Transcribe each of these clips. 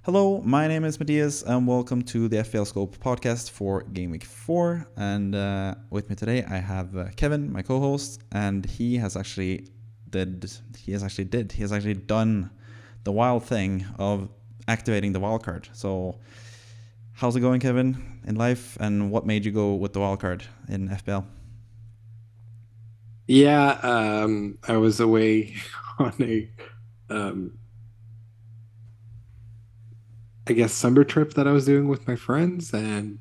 Hello, my name is Mathias, and welcome to the FPL Scope Podcast for Game Week 4. And with me today, I have Kevin, my co-host, and he has actually done the wild thing of activating the wildcard. So, how's it going, Kevin, in life, and what made you go with the wildcard in FPL? Yeah, I was away on um, I guess, summer trip that I was doing with my friends, and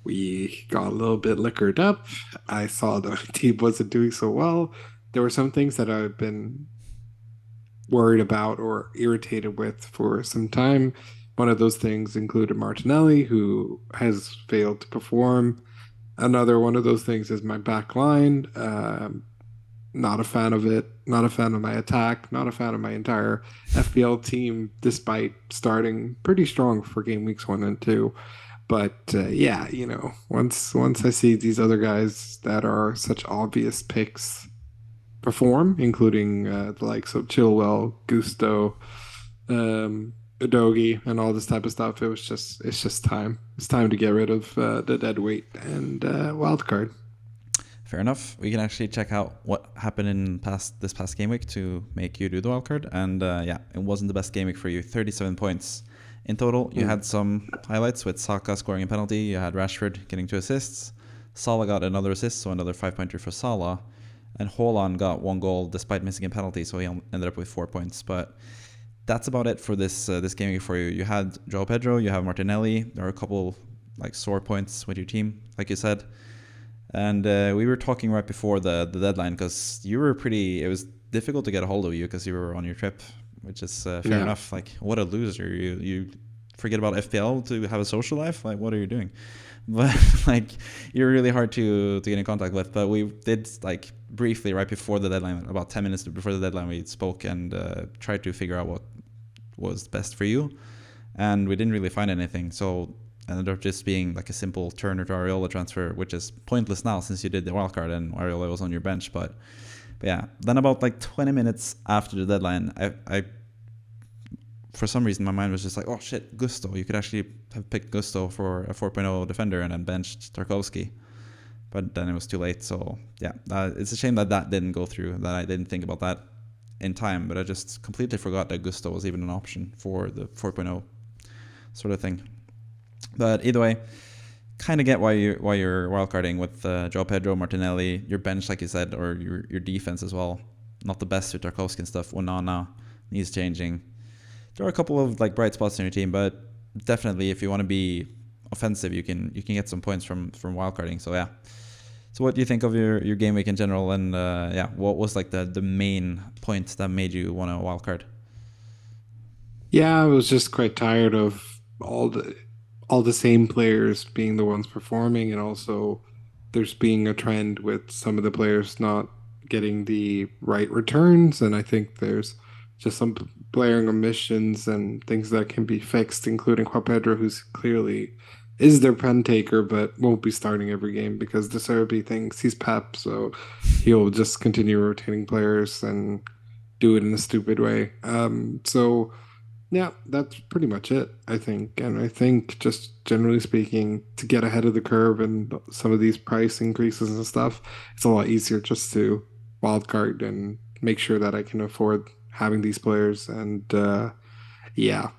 we got a little bit liquored up. I saw the team wasn't doing so well. There were some things that I've been worried about or irritated with for some time. One of those things included Martinelli, who has failed to perform. Another one of those things is my back line. Not a fan of it. Not a fan of my attack. Not a fan of my entire FPL team, despite starting pretty strong for game weeks 1 and 2. But yeah, once I see these other guys that are such obvious picks perform, including the likes of Chilwell, Gusto, Udogi, and all this type of stuff, it's just time. It's time to get rid of the dead weight and wildcard. Fair enough. We can actually check out what happened in this past game week to make you do the wildcard. And yeah, it wasn't the best game week for you. 37 points in total. You had some highlights with Saka scoring a penalty. You had Rashford getting 2 assists. Salah got another assist, so another 5-pointer for Salah. And Haaland got 1 goal despite missing a penalty, so he ended up with 4 points. But that's about it for this game week for you. You had João Pedro, you have Martinelli. There are a couple sore points with your team, like you said. And we were talking right before the deadline because it was difficult to get a hold of you because you were on your trip, which is fair enough. What a loser. You forget about FPL to have a social life? What are you doing? But you're really hard to get in contact with. But we did briefly right before the deadline, about 10 minutes before the deadline, we spoke and tried to figure out what was best for you. And we didn't really find anything. So ended up just being a simple Turner to Areola transfer, which is pointless now since you did the wildcard and Areola was on your bench. But yeah, then about 20 minutes after the deadline, I for some reason my mind was just oh shit, Gusto. You could actually have picked Gusto for a 4.0 defender and then benched Tarkowski. But then it was too late. So yeah, it's a shame that didn't go through, that I didn't think about that in time. But I just completely forgot that Gusto was even an option for the 4.0 sort of thing. But either way, kind of get why you're wildcarding with João Pedro, Martinelli, your bench, like you said, or your defense as well. Not the best with Tarkowski and stuff. Onana needs changing. There are a couple of bright spots in your team, but definitely if you want to be offensive, you can get some points from wildcarding. So yeah. So what do you think of your game week in general? And yeah, what was the main point that made you want to wildcard? Yeah, I was just quite tired of all the same players being the ones performing, and also there's being a trend with some of the players not getting the right returns. And I think there's just some blaring omissions and things that can be fixed, including Juan Pedro, who's clearly is their pen taker, but won't be starting every game because De Serbi thinks he's Pep, so he'll just continue rotating players and do it in a stupid way. So yeah, that's pretty much it, I think. And I think just generally speaking, to get ahead of the curve and some of these price increases and stuff, it's a lot easier just to wildcard and make sure that I can afford having these players. And yeah,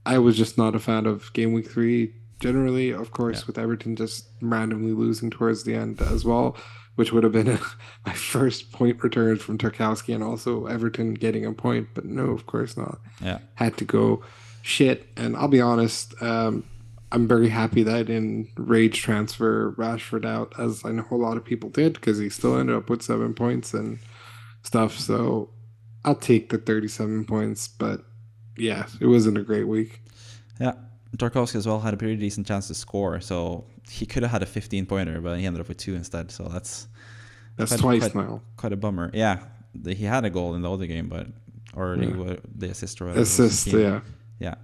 I was just not a fan of game week 3 generally, of course, with Everton just randomly losing towards the end as well, which would have been my first point return from Tarkowski and also Everton getting a point. But no, of course not. Yeah. Had to go shit. And I'll be honest, I'm very happy that I didn't rage transfer Rashford out, as I know a lot of people did, because he still ended up with 7 points and stuff. So I'll take the 37 points. But yeah, it wasn't a great week. Yeah. Tarkowski as well had a pretty decent chance to score, so he could have had a 15-pointer, but he ended up with 2 instead. So that's twice now. Quite a bummer. Yeah, he had a goal in the other game, but the assist or whatever. Assist, yeah. Yeah.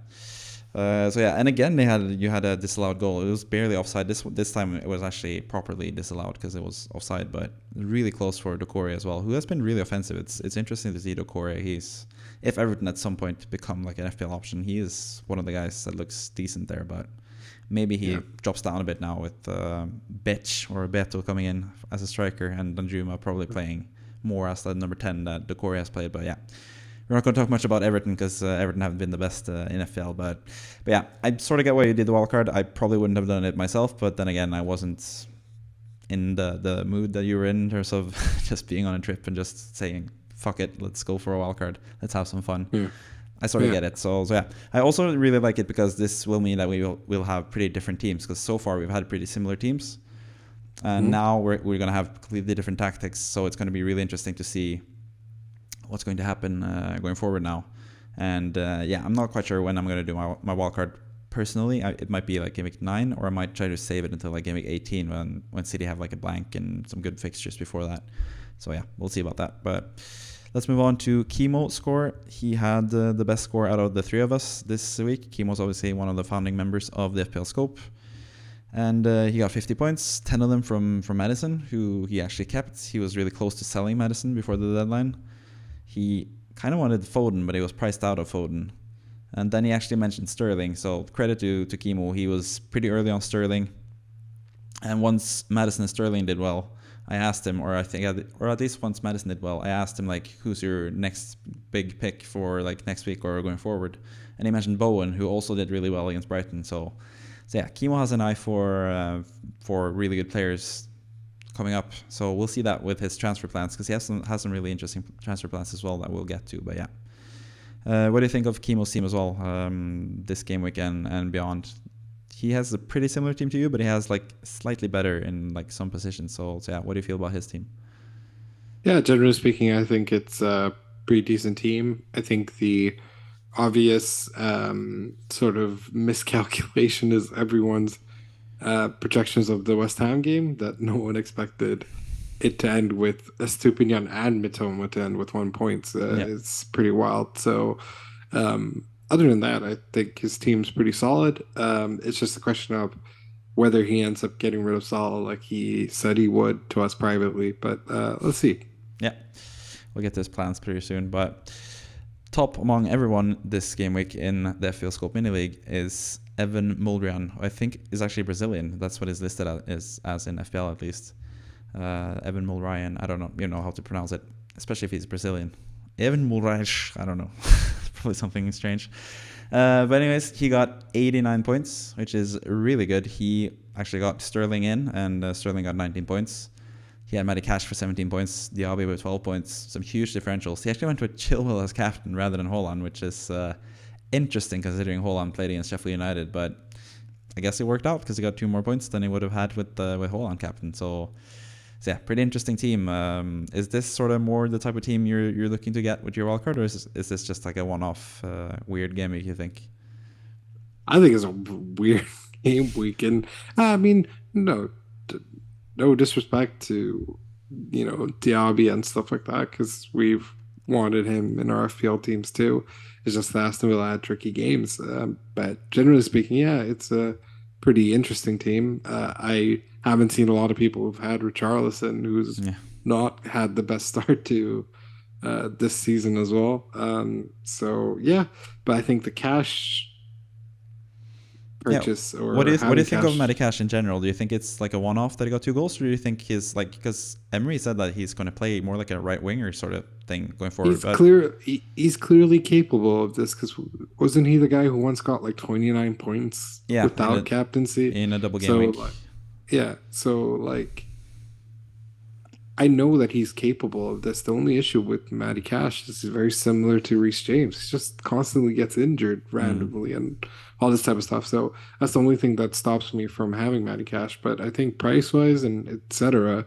So yeah, and again you had a disallowed goal. It was barely offside. This time it was actually properly disallowed because it was offside, but really close for Doucouré as well, who has been really offensive. It's interesting to see Doucouré. If Everton at some point become like an FPL option, he is one of the guys that looks decent there, but maybe he drops down a bit now with Betch or Beto coming in as a striker and Danjuma probably playing more as the number 10 that Doucouré has played. But yeah, we're not going to talk much about Everton because Everton haven't been the best in FPL. But yeah, I sort of get why you did the wildcard. I probably wouldn't have done it myself, but then again, I wasn't in the mood that you were in terms of just being on a trip and just saying, fuck it, let's go for a wildcard. Let's have some fun. Yeah. I sort of get it. So yeah, I also really like it because this will mean that we'll have pretty different teams, because so far we've had pretty similar teams. And now we're going to have completely different tactics. So it's going to be really interesting to see what's going to happen going forward now. And yeah, I'm not quite sure when I'm going to do my wildcard personally. It might be like game week 9, or I might try to save it until like game week 18 when City have like a blank and some good fixtures before that. So yeah, we'll see about that. But let's move on to Kimo's score. He had the best score out of the three of us this week. Kimo's obviously one of the founding members of the FPL Scope. And he got 50 points, 10 of them from Madison, who he actually kept. He was really close to selling Madison before the deadline. He kind of wanted Foden, but he was priced out of Foden. And then he actually mentioned Sterling. So credit to Kimo. He was pretty early on Sterling. And once Madison and Sterling did well, I asked him, or at least once Madison did well, I asked him like, who's your next big pick for like next week or going forward? And he mentioned Bowen, who also did really well against Brighton. So yeah, Kimo has an eye for really good players coming up. So we'll see that with his transfer plans, because he has some really interesting transfer plans as well that we'll get to. But yeah, what do you think of Kimo's team as well this game weekend and beyond? He has a pretty similar team to you, but he has like slightly better in like some positions. So yeah, what do you feel about his team? Yeah, generally speaking, I think it's a pretty decent team. I think the obvious sort of miscalculation is everyone's projections of the West Ham game, that no one expected it to end with Estupinian and Mitoma to end with 1 point. It's pretty wild. So other than that, I think his team's pretty solid. It's just a question of whether he ends up getting rid of Salah like he said he would to us privately. But let's see. Yeah, we'll get to his plans pretty soon. But top among everyone this game week in the FPL Scope Mini League is Evan Mulrian, who I think is actually Brazilian. That's what is listed as in FPL at least. Evan Mulrian, I don't know how to pronounce it, especially if he's Brazilian. Evan Mulrian, I don't know. Probably something strange. But anyways, he got 89 points, which is really good. He actually got Sterling in, and Sterling got 19 points. He had Matty Cash for 17 points, Diaby with 12 points, some huge differentials. He actually went with Chilwell as captain rather than Haaland, which is interesting considering Haaland played against Sheffield United. But I guess it worked out because he got 2 more points than he would have had with Haaland captain. So yeah, pretty interesting team. Is this sort of more the type of team you're looking to get with your wildcard, or is this just like a one-off weird game week, you think? I think it's a weird game weekend. I mean, no disrespect to Diaby and stuff like that, because we've wanted him in our FPL teams too. It's just that Aston Villa had tricky games, but generally speaking, yeah, it's a pretty interesting team. I haven't seen a lot of people who've had Richarlison, who's not had the best start to this season as well. So yeah, but I think the cash purchase or what do you think of Matty Cash in general? Do you think it's like a one-off that he got 2 goals, or do you think he's like, because Emery said that he's going to play more like a right winger sort of thing going forward? He's clearly capable of this, because wasn't he the guy who once got like 29 points without captaincy in a double game week? So I know that he's capable of this. The only issue with Matty Cash is he's very similar to Reece James. He just constantly gets injured randomly and all this type of stuff. So that's the only thing that stops me from having Matty Cash. But I think price-wise and etc.,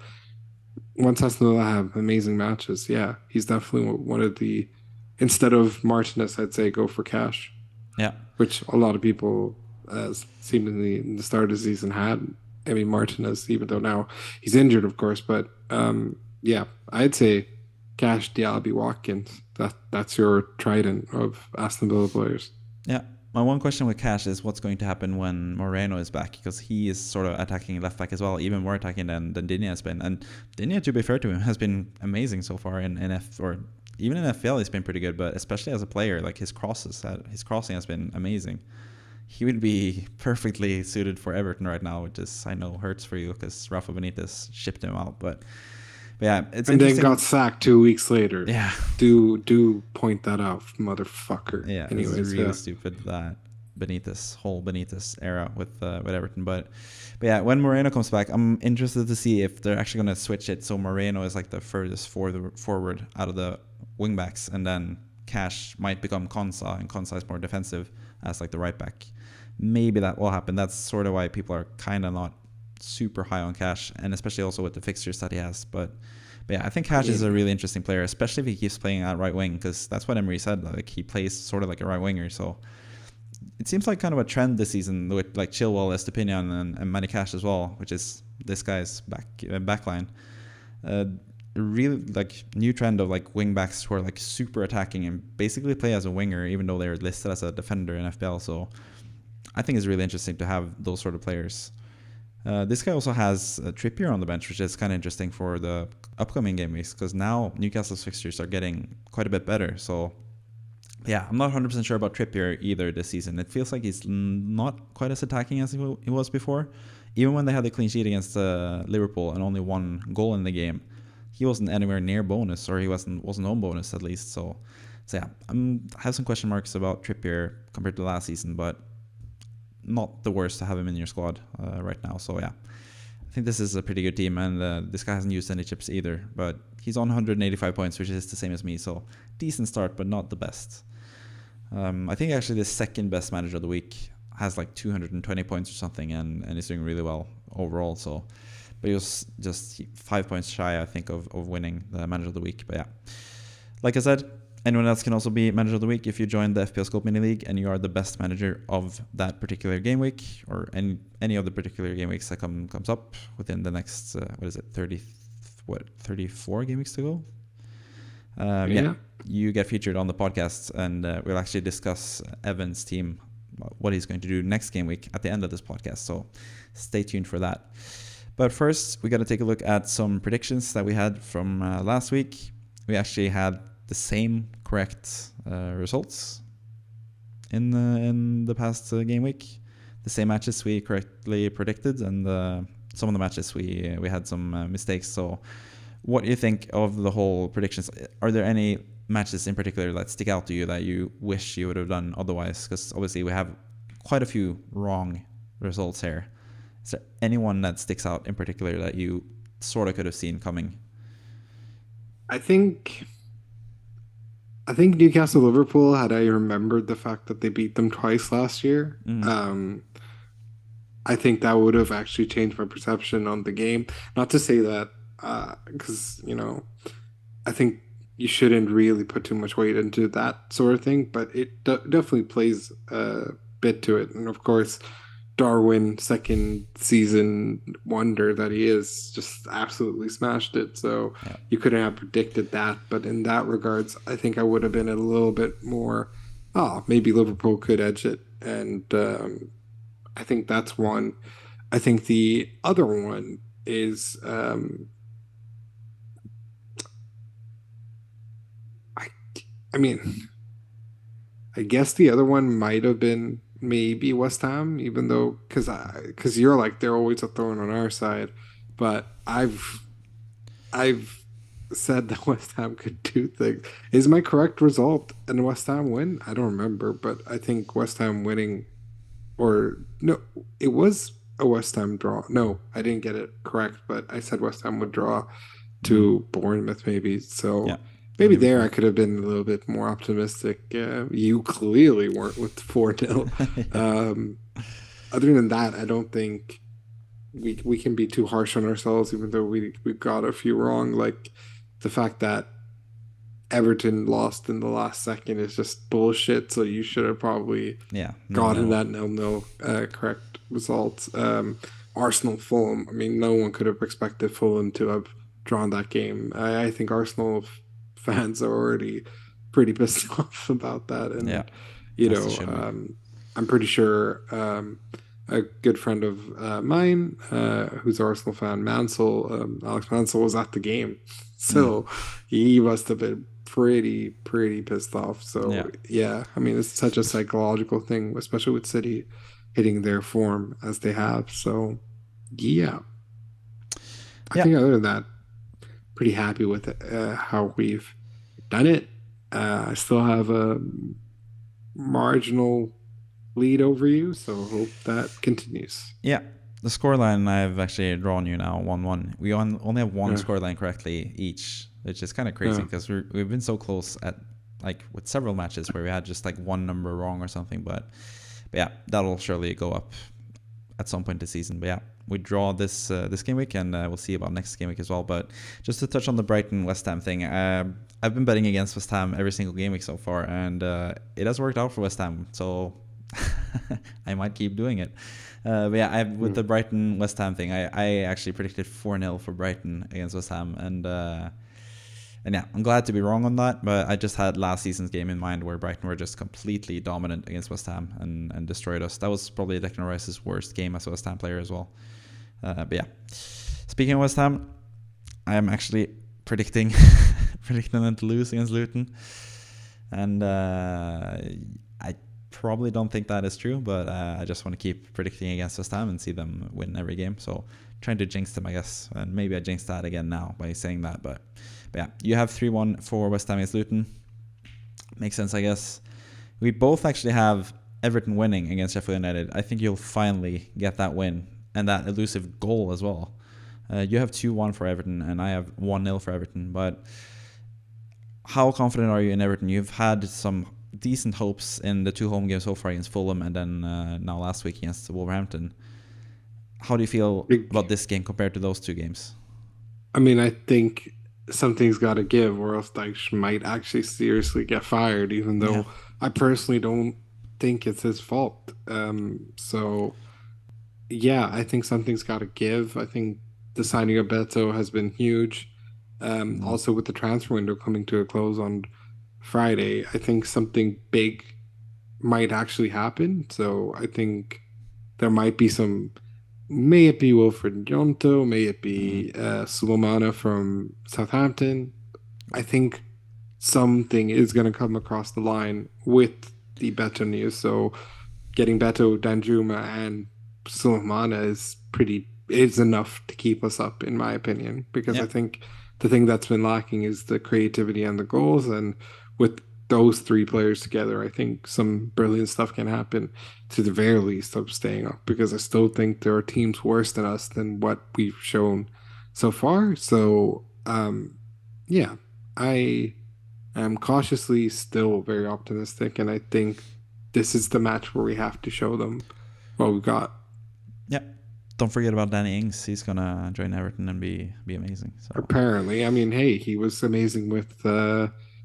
once Aston Villa have amazing matches, yeah, he's definitely one of the... Instead of Martinez, I'd say go for Cash. Yeah. Which a lot of people, seemingly in the start of the season, had. I mean, Martinez, even though now he's injured, of course, but yeah, I'd say Cash, Diaby, Watkins. That's your trident of Aston Villa players. Yeah, my one question with Cash is what's going to happen when Moreno is back, because he is sort of attacking left back as well, even more attacking than Digne has been. And Digne, to be fair to him, has been amazing so far in or even in FPL. He's been pretty good, but especially as a player, like his crossing has been amazing. He would be perfectly suited for Everton right now, which is, I know, hurts for you because Rafa Benitez shipped him out. But yeah, it's and interesting. then got sacked 2 weeks later. Yeah. Do point that out, motherfucker. Yeah, anyways, it's really stupid, that whole Benitez era with Everton. But yeah, when Moreno comes back, I'm interested to see if they're actually going to switch it so Moreno is like the furthest forward out of the wing backs, and then Cash might become Konsa, and Konsa is more defensive as like the right back. Maybe that will happen. That's sort of why people are kind of not super high on Cash, and especially also with the fixtures that he has. But yeah, I think Cash is a really interesting player, especially if he keeps playing at right wing, because that's what Emery said. Like, he plays sort of like a right winger. So it seems like kind of a trend this season with like Chilwell, Estepinian, and Matty Cash as well, which is this guy's backline. Really like new trend of like wing backs who are like super attacking and basically play as a winger, even though they're listed as a defender in FPL. So I think it's really interesting to have those sort of players. This guy also has Trippier on the bench, which is kind of interesting for the upcoming game weeks, because now Newcastle's fixtures are getting quite a bit better. So yeah, I'm not 100% sure about Trippier either this season. It feels like he's not quite as attacking as he was before. Even when they had the clean sheet against Liverpool and only one goal in the game, he wasn't anywhere near bonus, or he wasn't on bonus at least. So yeah, I have some question marks about Trippier compared to last season, but not the worst to have him in your squad right now. So yeah, I think this is a pretty good team, and this guy hasn't used any chips either, but he's on 185 points, which is the same as me. So decent start, but not the best. I think actually the second best manager of the week has like 220 points or something, and is doing really well overall. So, but he was just 5 points shy, I think, of winning the manager of the week. But yeah, like I said, anyone else can also be manager of the week if you join the FPL Scope mini league and you are the best manager of that particular game week, or any of the particular game weeks that comes up within the next 34 game weeks to go. Yeah, you get featured on the podcast, and we'll actually discuss Evan's team, what he's going to do next game week at the end of this podcast. So stay tuned for that. But first, we got to take a look at some predictions that we had from last week. We actually had the same correct results in the past game week. The same matches we correctly predicted, and some of the matches we had some mistakes. So what do you think of the whole predictions? Are there any matches in particular that stick out to you that you wish you would have done otherwise? Because obviously we have quite a few wrong results here. Is there anyone that sticks out in particular that you sort of could have seen coming? I think Newcastle Liverpool, had I remembered the fact that they beat them twice last year, I think that would have actually changed my perception on the game. Not to say that, because, I think you shouldn't really put too much weight into that sort of thing, but it definitely plays a bit to it. And of course, Darwin, second season wonder that he is, just absolutely smashed it. So yeah, you couldn't have predicted that. But in that regards, I think I would have been a little bit more, maybe Liverpool could edge it. And I think that's one. I think the other one is, I guess the other one might have been maybe West Ham, even though because you're like, they're always a thorn on our side, but I've said that West Ham could do things. Is my correct result a West Ham win? I don't remember, but I think West Ham winning, or no, it was a West Ham draw. No, I didn't get it correct, but I said West Ham would draw to Bournemouth maybe. So yeah, maybe there I could have been a little bit more optimistic. You clearly weren't with 4-0. Other than that, I don't think we can be too harsh on ourselves, even though we got a few wrong. Like the fact that Everton lost in the last second is just bullshit. So you should have probably gotten that 0-0 correct result. Arsenal Fulham. I mean, no one could have expected Fulham to have drawn that game. I think Arsenal fans are already pretty pissed off about that, and I'm pretty sure a good friend of mine, who's an Arsenal fan, Alex Mansell, was at the game, Mm. so he must have been pretty pissed off. Yeah. So yeah, I mean, it's such a psychological thing, especially with City hitting their form as they have. So yeah, I Yeah. think other than that, pretty happy with how we've done it. I still have a marginal lead over you, so hope that continues. Yeah. The scoreline I've actually drawn you now 1-1. We only have one Yeah, scoreline correctly each, which is kind of crazy yeah, because we've been so close at like with several matches where we had just like one number wrong or something. But yeah, that'll surely go up at some point this season. But yeah, we draw this game week, and we'll see about next game week as well. But just to touch on the Brighton West Ham thing, I've been betting against West Ham every single game week so far, and it has worked out for West Ham. So I might keep doing it. But yeah, with the Brighton West Ham thing, I actually predicted 4-0 for Brighton against West Ham, and yeah, I'm glad to be wrong on that, but I just had last season's game in mind where Brighton were just completely dominant against West Ham and destroyed us. That was probably Declan Rice's worst game as a West Ham player as well. But yeah, speaking of West Ham, I am actually predicting them to lose against Luton, and I probably don't think that is true, but I just want to keep predicting against West Ham and see them win every game. So trying to jinx them, I guess, and maybe I jinxed that again now by saying that, but yeah, you have 3-1 for West Ham against Luton. Makes sense, I guess. We both actually have Everton winning against Sheffield United. I think you'll finally get that win and that elusive goal as well. You have 2-1 for Everton, and I have 1-0 for Everton. But how confident are you in Everton? You've had some decent hopes in the two home games so far against Fulham and then now last week against Wolverhampton. How do you feel about this game compared to those two games? I mean, I think something's got to give, or else Dyche might actually seriously get fired, even Yeah. though I personally don't think it's his fault. So yeah, I think something's got to give. I think the signing of Beto has been huge. Mm. Also, with the transfer window coming to a close on Friday, I think something big might actually happen. So I think there might be some. May it be Wilfred Jonto, may it Mm. be Sulomana from Southampton. I think something is going to come across the line with the Beto news. So getting Beto, Danjuma, and Sulomana is enough to keep us up, in my opinion. Because Yeah. I think the thing that's been lacking is the creativity and the goals. And with those three players together, I think some brilliant stuff can happen to the very least of staying up. Because I still think there are teams worse than us than what we've shown so far. So yeah, I am cautiously still very optimistic, and I think this is the match where we have to show them what we got. Yeah. Don't forget about Danny Ings. He's gonna join Everton and be amazing. So Apparently, I mean, hey, he was amazing with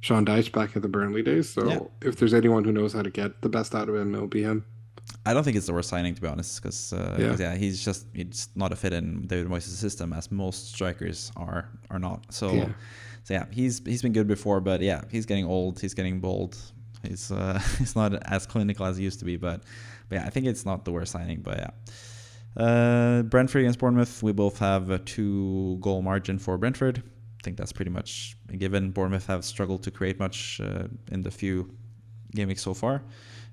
Sean Dyche back at the Burnley days. yeah, So if there's anyone who knows how to get the best out of him, it'll be him. I don't think it's the worst signing, to be honest, because Yeah, yeah, he's not a fit in David Moyes' system, as most strikers are not. yeah. So yeah, he's been good before, but yeah, he's getting old. He's getting bold. He's he's not as clinical as he used to be, but yeah, I think it's not the worst signing. But yeah. Brentford against Bournemouth, we both have a 2-goal margin for Brentford. I think that's pretty much a given. Bournemouth have struggled to create much in the few game weeks so far,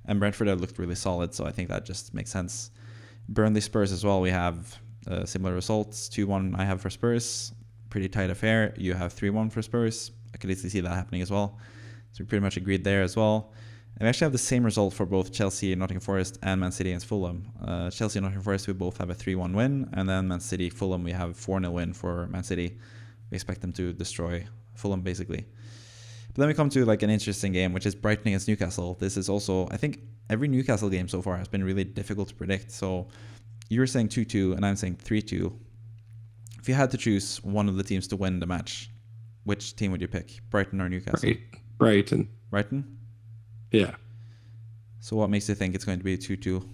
and Brentford have looked really solid, so I think that just makes sense. Burnley Spurs as well, we have similar results. 2-1 I have for Spurs, pretty tight affair. You have 3-1 for Spurs. I could easily see that happening as well, so we pretty much agreed there as well. And we actually have the same result for both Chelsea, Nottingham Forest, and Man City against Fulham. Chelsea and Nottingham Forest, we both have a 3-1 win. And then Man City, Fulham, we have 4-0 win for Man City. We expect them to destroy Fulham, basically. But then we come to like an interesting game, which is Brighton against Newcastle. This is also, I think, every Newcastle game so far has been really difficult to predict. So you were saying 2-2, and I'm saying 3-2. If you had to choose one of the teams to win the match, which team would you pick? Brighton or Newcastle? Right, Brighton. Brighton? Yeah, So what makes you think it's going to be 2-2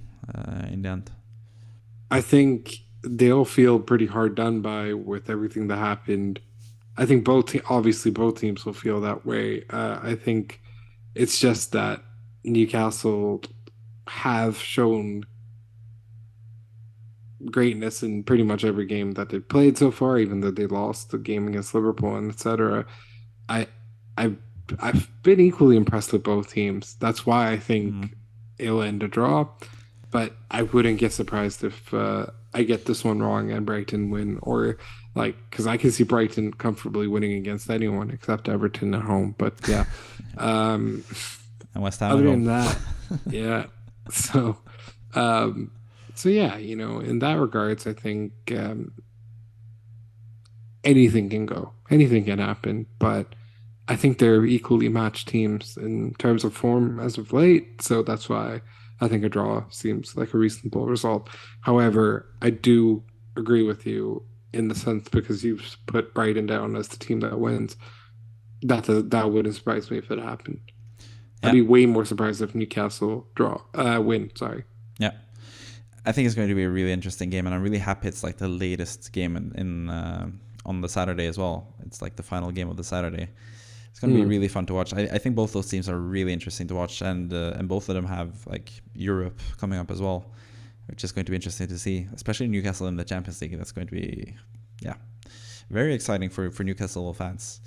in the end? I think they'll feel pretty hard done by with everything that happened. I think obviously both teams will feel that way. I think it's just that Newcastle have shown greatness in pretty much every game that they've played so far, even though they lost the game against Liverpool and etc. I I've I've been equally impressed with both teams. That's why I Mm. think it'll end a draw. But I wouldn't get surprised if I get this one wrong and Brighton win, or like because I can see Brighton comfortably winning against anyone except Everton at home. But yeah, um, And West Ham at other home. than that, yeah. So, um, so yeah, in that regards, I think anything can go, anything can happen. But I think they're equally matched teams in terms of form as of late. So that's why I think a draw seems like a reasonable result. However, I do agree with you in the sense because you've put Brighton down as the team that wins. That wouldn't surprise me if it happened. I'd Yeah, be way more surprised if Newcastle win. Sorry. yeah. I think it's going to be a really interesting game, and I'm really happy it's like the latest game in on the Saturday as well. It's like the final game of the Saturday. It's going to be really fun to watch. I think both those teams are really interesting to watch, and both of them have like Europe coming up as well, which is going to be interesting to see, especially Newcastle in the Champions League. That's going to be, yeah, very exciting for Newcastle fans.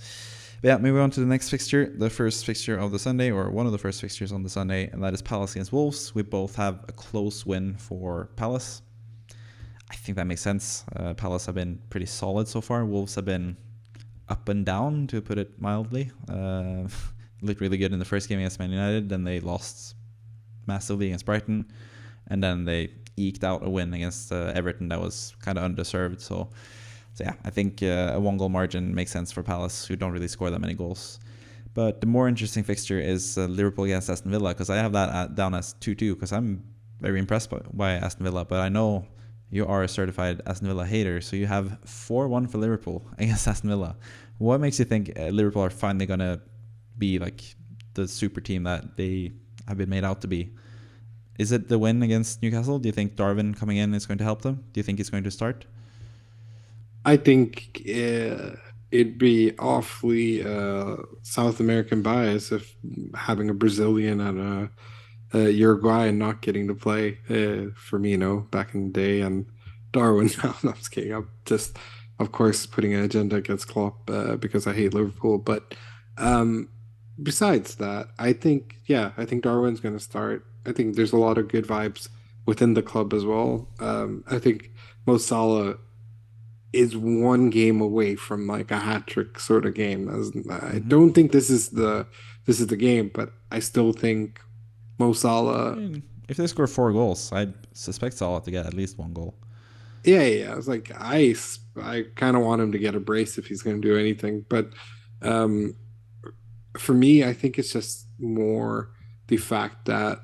But yeah, moving on to the next fixture, the first fixture of the Sunday, or one of the first fixtures on the Sunday, and that is Palace against Wolves. We both have a close win for Palace. I think that makes sense. Palace have been pretty solid so far. Wolves have been up and down, to put it mildly. Looked really good in the first game against Man United, then they lost massively against Brighton, and then they eked out a win against Everton that was kind of undeserved. So yeah, I think a 1-goal margin makes sense for Palace, who don't really score that many goals. But the more interesting fixture is Liverpool against Aston Villa, because I have that down as 2-2, because I'm very impressed by Aston Villa. But I know you are a certified Aston Villa hater, so you have 4-1 for Liverpool against Aston Villa. What makes you think Liverpool are finally going to be like the super team that they have been made out to be? Is it the win against Newcastle? Do you think Darwin coming in is going to help them? Do you think he's going to start? I think it'd be awfully South American bias if having a Brazilian and a Uruguayan not getting to play Firmino back in the day and Darwin. No, I'm just kidding. I'm just, of course, putting an agenda against Klopp because I hate Liverpool. But um, besides that, I think Darwin's going to start. I think there's a lot of good vibes within the club as well. I think Mo Salah is one game away from like a hat trick sort of game. As I Mm-hmm. don't think this is the game, but I still think Mo I Salah. mean, if they score 4 goals, I'd suspect Salah to get at least 1 goal. Yeah. I was like, I kind of want him to get a brace if he's going to do anything. But um, for me, I think it's just more the fact that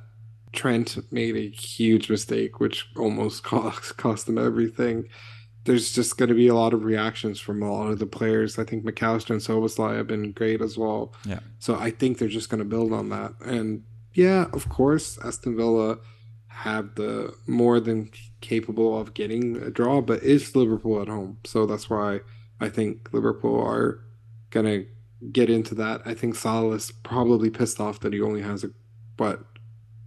Trent made a huge mistake, which almost cost him everything. There's just going to be a lot of reactions from a lot of the players. I think McAllister and Soboslai have been great as well. Yeah. So I think they're just going to build on that. And yeah, of course, Aston Villa have the more than capable of getting a draw, but it's Liverpool at home. So that's why I think Liverpool are going to get into that. I think Salah's probably pissed off that he only has what?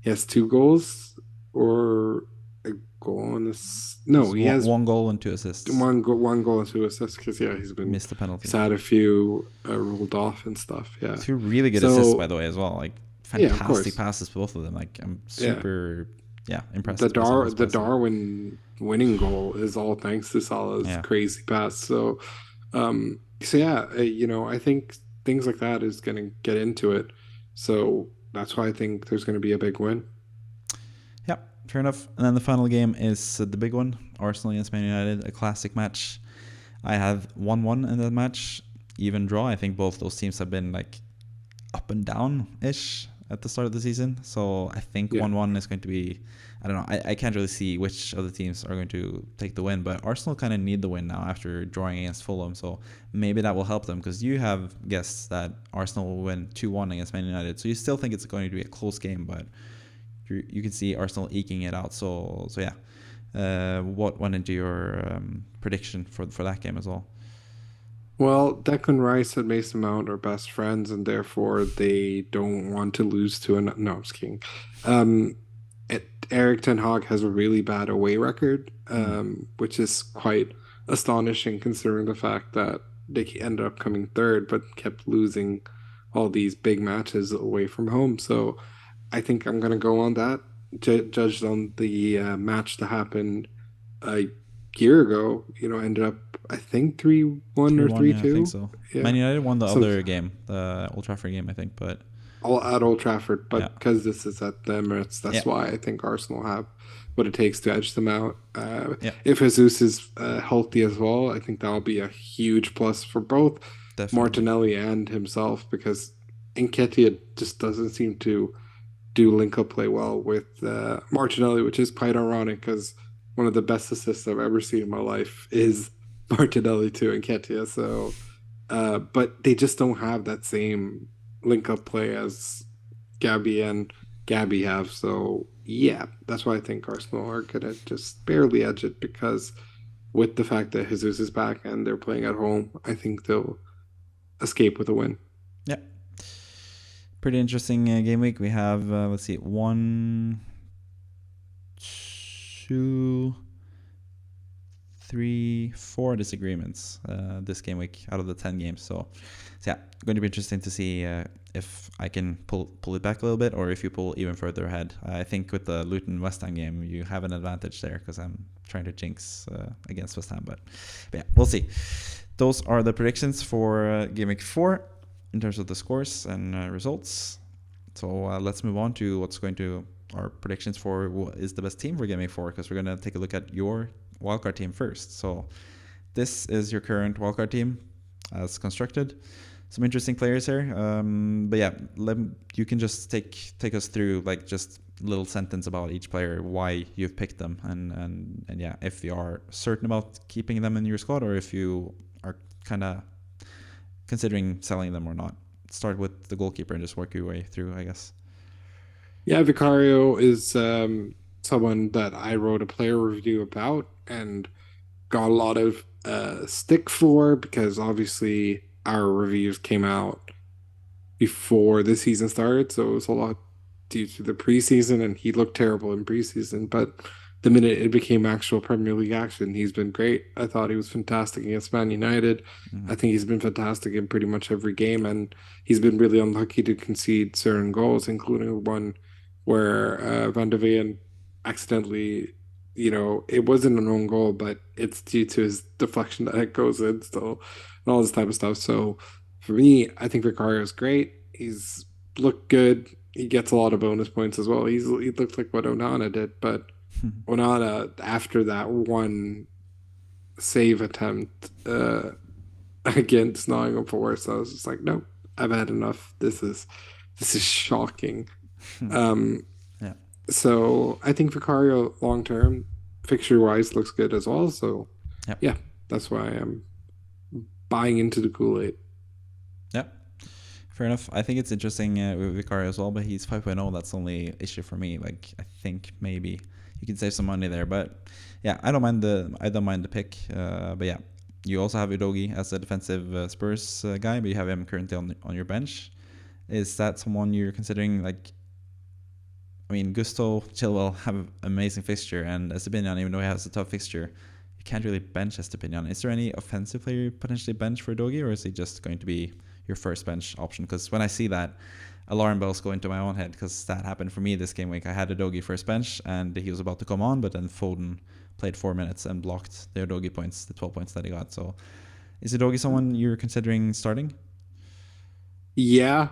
He has 2 goals or a goal and this. No, It's he one, has one goal and 2 assists. one goal and 2 assists because yeah, Missed the penalty. he's had a few ruled off and stuff. Yeah. 2 really good So assists, by the way, as well. Like yeah, of fantastic course. passes, both of them. Like I'm Yeah. super, impressed. The Darwin winning goal is all thanks to Salah's Yeah. crazy pass. So yeah, I think things like that is going to get into it. So that's why I think there's going to be a big win. Yeah, fair enough. And then the final game is the big one, Arsenal against Man United, a classic match. I have 1-1 in that match, even draw. I think both those teams have been like up and down-ish at the start of the season. So I think Yeah. 1-1 is going to be, I don't know, I can't really see which of the teams are going to take the win, but Arsenal kind of need the win now after drawing against Fulham. So maybe that will help them, because you have guessed that Arsenal will win 2-1 against Man United. So you still think it's going to be a close game, but you can see Arsenal eking it out. So yeah. What went into your prediction for that game as well? Well, Declan Rice and Mason Mount are best friends, and therefore they don't want to lose to an. No, I'm just kidding. Um, Eric Ten Hag has a really bad away record, Mm. which is quite astonishing considering the fact that they ended up coming third, but kept losing all these big matches away from home. So I think I'm gonna go on that, judged on the match that happened a year ago. Ended up I think 3-1 or 3-1, three yeah, I think two. so. Man Yeah, United won the some other game, the Old Trafford game, I think, but all at Old Trafford, yeah. but because this is at the Emirates, Yeah. that's why I think Arsenal have what it takes to edge them out. Yeah, If Jesus is healthy as well, I think that'll be a huge plus for both definitely. Martinelli and himself because Nketiah just doesn't seem to do link up play well with Martinelli, which is quite ironic because one of the best assists I've ever seen in my life is Martinelli to Nketiah. So, but they just don't have that same link up play as Gabby and Gabby have. So, yeah, that's why I think Arsenal are gonna just barely edge it because with the fact that Jesus is back and they're playing at home, I think they'll escape with a win. Yeah. Pretty interesting game week. We have, let's see, 1, 2, 3, 4 disagreements this game week out of the 10 games. So yeah, going to be interesting to see if I can pull it back a little bit or if you pull even further ahead. I think with the Luton West Ham game, you have an advantage there because I'm trying to jinx against West Ham. But yeah, we'll see. Those are the predictions for game week 4 in terms of the scores and results. So let's move on to what's going to our predictions for what is the best team for game week 4 because we're going to take a look at your wildcard team first. So this is your current wildcard team as constructed. Some interesting players here, but yeah, you can just take us through like just a little sentence about each player, why you've picked them, and yeah, if you are certain about keeping them in your squad or if you are kind of considering selling them or not. Start with the goalkeeper and just work your way through, I guess. Yeah, Vicario is someone that I wrote a player review about and got a lot of stick for because obviously our reviews came out before the season started, so it was a lot due to the preseason, and he looked terrible in preseason. But the minute it became actual Premier League action, he's been great. I thought he was fantastic against Man United. Mm-hmm. I think he's been fantastic in pretty much every game, and he's been really unlucky to concede certain goals, including one where Van de Ven accidentally, it wasn't an own goal, but it's due to his deflection that it goes in still, and all this type of stuff. So for me, I think Vicario is great. He's looked good. He gets a lot of bonus points as well. He looked like what Onana did, but Onana after that one save attempt against Nottingham Forest, I was just like, nope, I've had enough. This is shocking. Yeah. So I think Vicario long term, fixture wise, looks good as well. So Yep. yeah, that's why I'm buying into the Kool-Aid. Yeah. Fair enough. I think it's interesting with Vicario as well, but he's 5.0. That's the only issue for me. Like I think maybe you can save some money there, but yeah, I don't mind the pick. But yeah, you also have Udogi as a defensive Spurs guy, but you have him currently on your bench. Is that someone you're considering? Like, I mean, Gusto Chilwell have an amazing fixture, and Estepinian, even though he has a tough fixture, you can't really bench Estepinian. Is there any offensive player you potentially bench for Udogi, or is he just going to be your first bench option? Because when I see that, alarm bells go into my own head because that happened for me this game week. I had Udogi first bench and he was about to come on, but then Foden played 4 minutes and blocked the Udogi points, the 12 points that he got. So is Udogi someone you're considering starting? Yeah,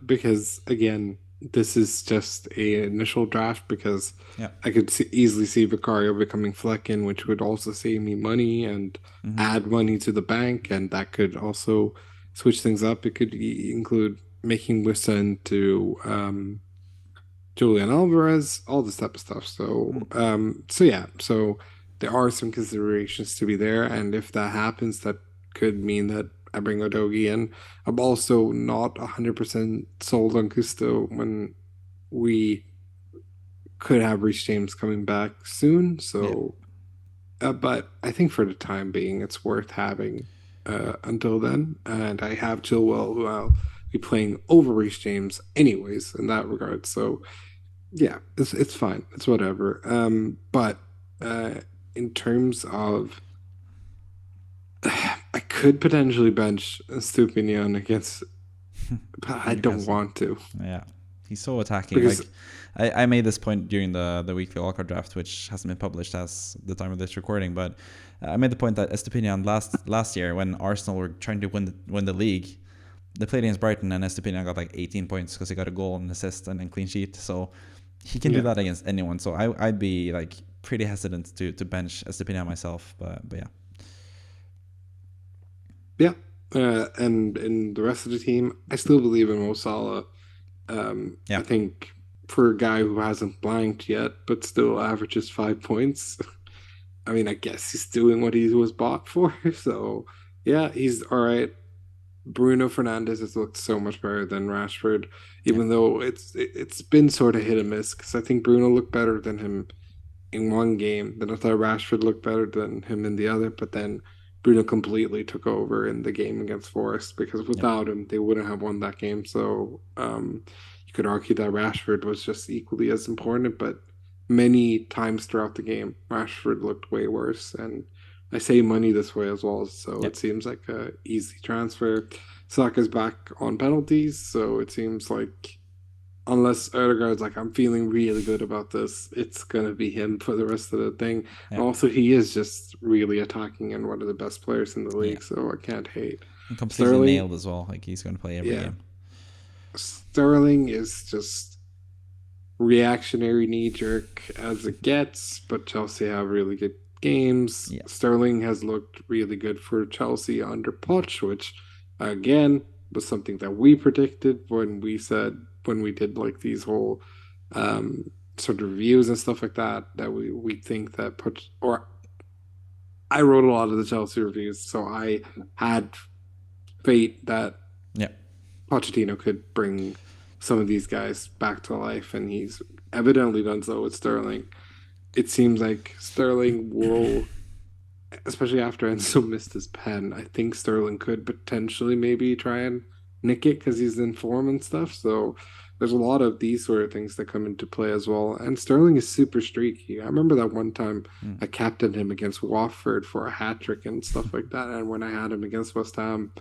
because again, this is just a initial draft because Yeah. I could easily see Vicario becoming Flecken, which would also save me money and add money to the bank, and that could also switch things up. It could include making Wissa into Julian Alvarez, all this type of stuff. So yeah, so there are some considerations to be there, and if that happens, that could mean that I bring Odogi in. I'm also not 100% sold on Gusto when we could have Reece James coming back soon. So, but I think for the time being, it's worth having until then. And I have Chilwell, who I'll be playing over Reece James anyways in that regard. So Yeah, it's fine. It's whatever. But uh, in terms of, I could potentially bench Stupinian against, but I don't Newcastle. want to Yeah. He's so attacking. because Like, I made this point during the weekly wildcard draft, which hasn't been published as the time of this recording, but I made the point that Estepinian last year, when Arsenal were trying to win the league, they played against Brighton, and Estepinian got like 18 points because he got a goal, an assist, and a clean sheet. So he can do yeah, that against anyone. So I'd be like pretty hesitant to bench Estepinian myself. But yeah. yeah. And in the rest of the team, I still believe in Mo Salah. Yeah. I think for a guy who hasn't blanked yet, but still averages 5 points, I mean, I guess he's doing what he was bought for. So, yeah, he's all right. Bruno Fernandes has looked so much better than Rashford, Yeah. even though it's been sort of hit and miss. Because I think Bruno looked better than him in one game. Then I thought Rashford looked better than him in the other. But then Bruno completely took over in the game against Forest because Yep. without him, they wouldn't have won that game. So you could argue that Rashford was just equally as important, but many times throughout the game, Rashford looked way worse. And I say money this way as well, so Yep. it seems like a easy transfer. Saka's back on penalties, so it seems like unless Odegaard's like, I'm feeling really good about this, it's gonna be him for the rest of the thing. And Yep. also, he is just really attacking and one of the best players in the Yeah. league, so I can't hate. And completely Sterling, nailed as well. Like, he's going to play every yeah, game. Sterling is just reactionary knee jerk as it gets, but Chelsea have really good games. Yeah. Sterling has looked really good for Chelsea under Poch, which again was something that we predicted when we said when we did like these whole sort of reviews and stuff like that that we think that Poch or I wrote a lot of the Chelsea reviews, so I had faith that Yeah. Pochettino could bring some of these guys back to life, and he's evidently done so with Sterling. It seems like Sterling will, especially after Enzo missed his pen, I think Sterling could potentially maybe try and nick it because he's in form and stuff. So there's a lot of these sort of things that come into play as well. And Sterling is super streaky. I remember that one time Mm. I captained him against Watford for a hat trick and stuff like that. And when I had him against West Ham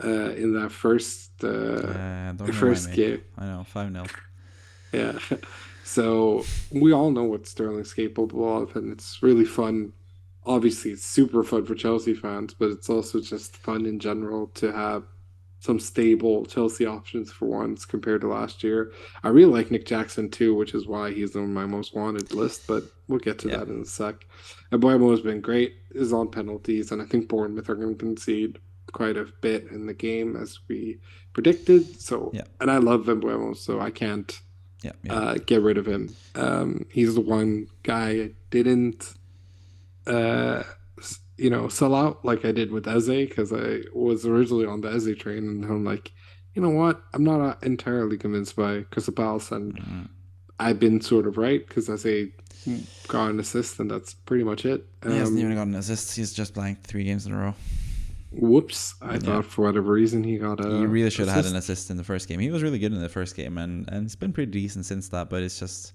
in that Don't remind first me. game, I know, 5-0. yeah. So we all know what Sterling's capable of, and it's really fun. Obviously, it's super fun for Chelsea fans, but it's also just fun in general to have some stable Chelsea options for once compared to last year. I really like Nick Jackson too, which is why he's on my most wanted list, but we'll get to Yeah. that in a sec. Mbuemo has been great, is on penalties, and I think Bournemouth are going to concede quite a bit in the game as we predicted. So, Yeah. and I love Mbuemo, so I can't Yeah. Yeah. get rid of him. He's the one guy I didn't, uh, sell out like I did with Eze because I was originally on the Eze train, and I'm like, you know what? I'm not entirely convinced by Crystal Palace, and Mm. I've been sort of right because Eze got an assist, and that's pretty much it. He hasn't even gotten an assist. He's just blanked 3 games in a row. Whoops! I Yeah. thought for whatever reason he got a. He really should have had an assist. assist in the first game. He was really good in the first game, and it's been pretty decent since that. But it's just,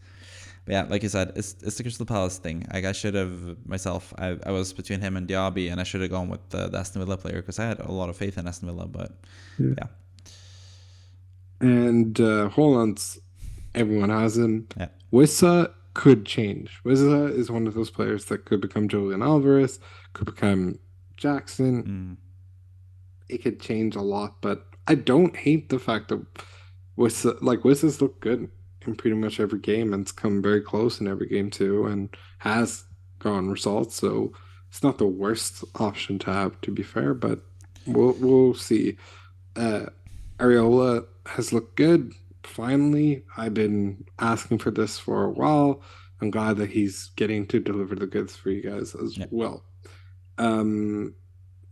but yeah, like you said, it's the Crystal Palace thing. Like, I should have myself. I was between him and Diaby, and I should have gone with the Aston Villa player because I had a lot of faith in Aston Villa. But yeah, And Holland's, everyone has him. yeah, Wissa could change. Wissa is one of those players that could become Julian Alvarez, could become Jackson. mm, It could change a lot, but I don't hate the fact that Wissa's looked good in pretty much every game and it's come very close in every game too, and has gone results. So it's not the worst option to have, to be fair, but we'll see. Uh, Areola has looked good. Finally, I've been asking for this for a while. I'm glad that he's getting to deliver the goods for you guys as yeah, well. Um,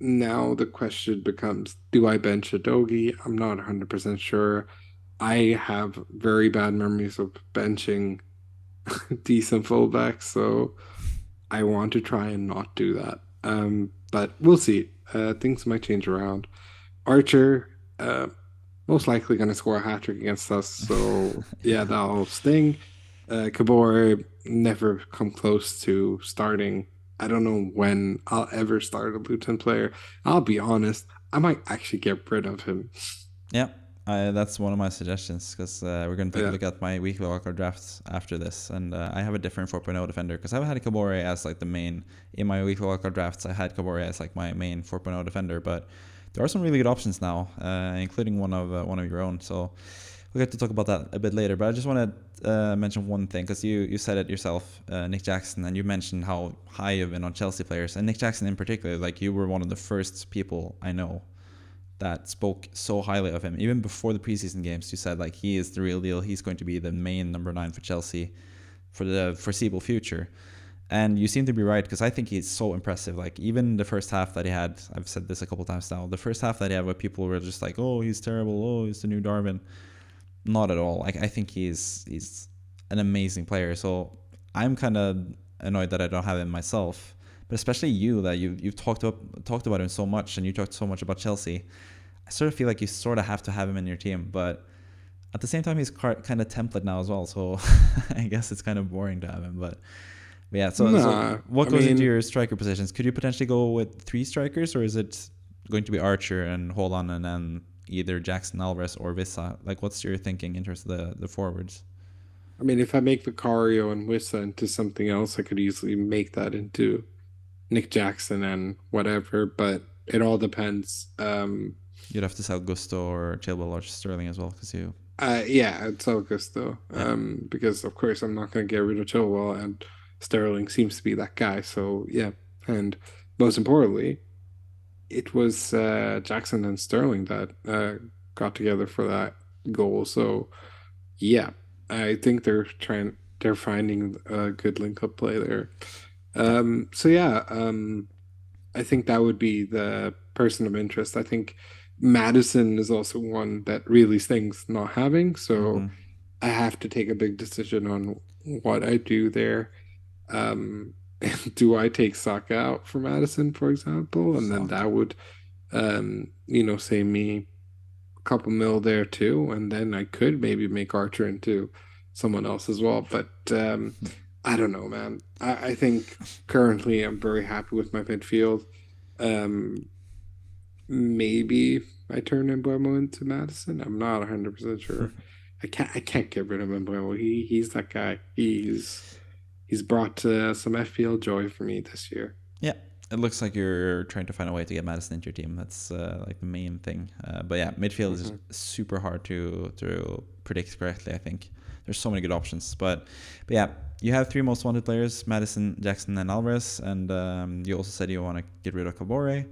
Now the question becomes, do I bench a Dogi? I'm not 100% sure. I have very bad memories of benching decent fullbacks, so I want to try and not do that. But we'll see. Things might change around. Archer, most likely going to score a hat trick against us, so yeah, that'll sting. Kabore never come close to starting. I don't know when I'll ever start a Luton player. I'll be honest, I might actually get rid of him. Yeah, that's one of my suggestions because we're going to take a Yeah. look at my weekly wildcard drafts after this, and I have a different 4.0 defender because I've had Kabore as like the main in my weekly wildcard drafts. I had Kabore as like my main 4.0 defender, but there are some really good options now, including one of your own. So we'll get to talk about that a bit later. But I just want to mention one thing because you said it yourself, Nick Jackson, and you mentioned how high you've been on Chelsea players, and Nick Jackson in particular. Like you were one of the first people I know that spoke so highly of him. Even before the preseason games, you said like he is the real deal. He's going to be the main number 9 for Chelsea for the foreseeable future. And you seem to be right because I think he's so impressive. Like even the first half that he had, I've said this a couple times now. The first half that he had, where people were just like, "Oh, he's terrible. Oh, he's the new Darwin." Not at all. Like I think he's an amazing player. So I'm kind of annoyed that I don't have him myself. But especially you, that you've talked about him so much, and you talked so much about Chelsea. I sort of feel like you sort of have to have him in your team, but at the same time, he's kind of template now as well. So I guess it's kind of boring to have him. But yeah. So Nah, what I goes into mean, your striker positions? Could you potentially go with 3 strikers, or is it going to be Archer and hold on, and then either Jackson Alvarez or Vissa? Like, what's your thinking in terms of the forwards? if I make Vicario and Wissa into something else, I could easily make that into Nick Jackson and whatever, but it all depends. You'd have to sell Gusto or Chilwell or Sterling as well, because you, Yeah, it's Augusto. yeah, Because of course I'm not going to get rid of Chilwell, and Sterling seems to be that guy. So yeah, and most importantly, it was Jackson and Sterling that got together for that goal. So yeah, I think they're finding a good link up play there. yeah, So yeah, I think that would be the person of interest. I think Madison is also one that really stings not having. mm-hmm. So I have to take a big decision on what I do there. Um, do I take Saka out for Madison, for example? And then Saka. that would, save me a couple mil there too. And then I could maybe make Archer into someone else as well. But I don't know, man. I think currently I'm very happy with my midfield. Um, Maybe I turn Embuemo into Madison. I'm not 100% sure. I can't get rid of Embuemo. He's that guy. He's brought some FPL joy for me this year. Yeah, it looks like you're trying to find a way to get Madison into your team. That's like the main thing. But yeah, midfield is Mhm. super hard to predict correctly. I think there's so many good options. But yeah, you have 3 most wanted players: Madison, Jackson, and Alvarez. And you also said you want to get rid of Kabore.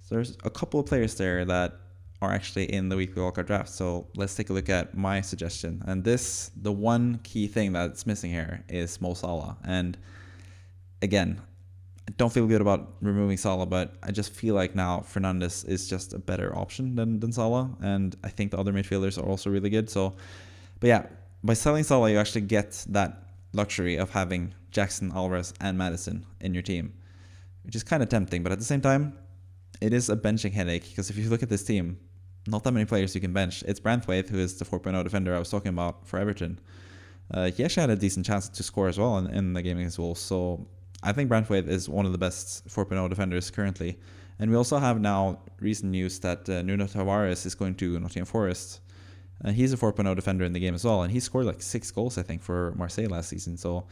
So there's a couple of players there that are actually in the weekly wildcard draft. So let's take a look at my suggestion. And the one key thing that's missing here is Mo Salah. And again, I don't feel good about removing Salah, but I just feel like now Fernandes is just a better option than Salah. And I think the other midfielders are also really good. So, but yeah, by selling Salah, you actually get that luxury of having Jackson, Alvarez, and Madison in your team, which is kind of tempting. But at the same time, it is a benching headache because if you look at this team, not that many players you can bench. It's Branthwaite, who is the 4.0 defender I was talking about for Everton. He actually had a decent chance to score as well in the game against Wolves. So I think Branthwaite is one of the best 4.0 defenders currently. And we also have now recent news that Nuno Tavares is going to Nottingham Forest. He's a 4.0 defender in the game as well. And he scored like 6 goals, I think, for Marseille last season. So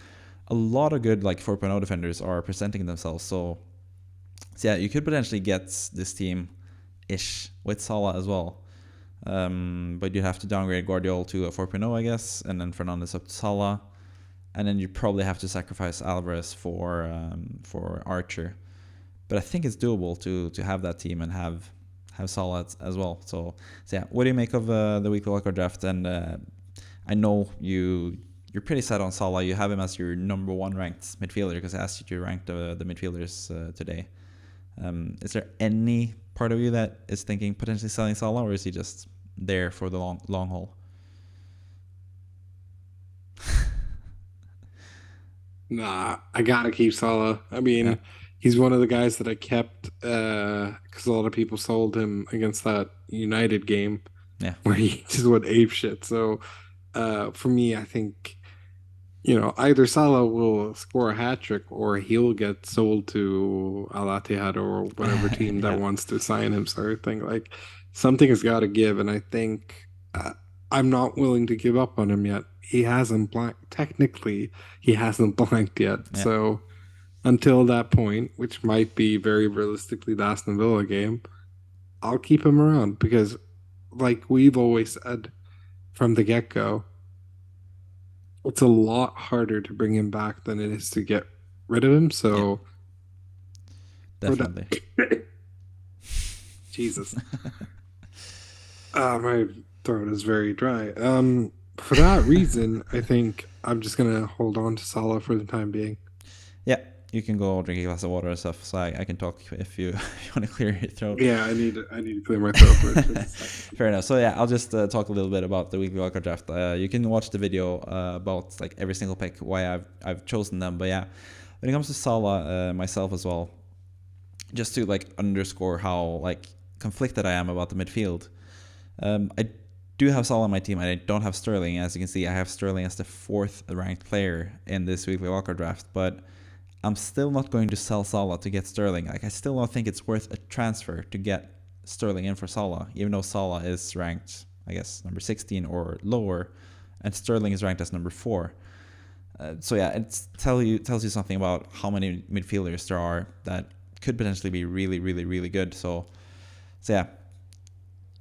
a lot of good like 4.0 defenders are presenting themselves. So yeah, you could potentially get this team-ish with Salah as well. But you'd have to downgrade Guardiola to a 4.0, I guess, and then Fernandes up to Salah. And then you probably have to sacrifice Alvarez for Archer. But I think it's doable to have that team and have Salah as well. So yeah, what do you make of the weekly wildcard draft? And I know you're pretty set on Salah. You have him as your number 1 ranked midfielder because I asked you to rank the midfielders today. Is there any part of you that is thinking potentially selling Salah, or is he just there for the long haul? Nah, I gotta keep Salah. Yeah, He's one of the guys that I kept because a lot of people sold him against that United game yeah, where he just went ape shit. So for me, I think either Salah will score a hat trick or he'll get sold to Al Ittihad or whatever team that Yeah, wants to sign him, sort of thing. Like something has got to give, and I think I'm not willing to give up on him yet. He hasn't blanked. Technically, he hasn't blanked yet. yeah, So until that point, which might be very realistically the Aston Villa game, I'll keep him around because, like we've always said from the get-go, it's a lot harder to bring him back than it is to get rid of him. yeah, So for that, definitely. Jesus, my throat is very dry. For that reason, I think I'm just gonna hold on to Salah for the time being. Yeah, you can go drink a glass of water and stuff, so I can talk if you, if you want to clear your throat. Yeah, I need to clear my throat for just a second. Fair enough. So yeah, I'll just talk a little bit about the weekly wildcard draft. You can watch the video about like every single pick, why I've chosen them. But yeah, when it comes to Salah, myself as well, just to like underscore how like conflicted I am about the midfield. I do have Salah on my team. I don't have Sterling. As you can see, I have Sterling as the 4th ranked player in this weekly wildcard draft, but I'm still not going to sell Salah to get Sterling. Like I still don't think it's worth a transfer to get Sterling in for Salah, even though Salah is ranked, I guess, number 16 or lower, and Sterling is ranked as number 4. So yeah, it tells you something about how many midfielders there are that could potentially be really, really, really good. So yeah,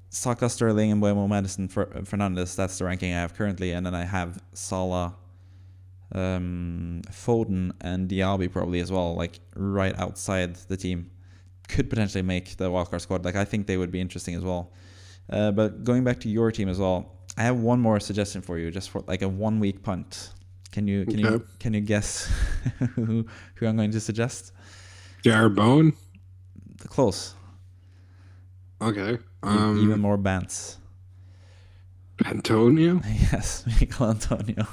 Saka, Sterling, and Buemo, Madison, Fernandes. That's the ranking I have currently, and then I have Salah, Foden, and Diaby probably as well, like right outside the team. Could potentially make the wildcard squad. Like I think they would be interesting as well. But going back to your team as well, I have one more suggestion for you, just for like a 1 week punt. Can you guess who I'm going to suggest? Jared Bowen. Close. Okay. Even more bants. Antonio? Yes, Mikel Antonio.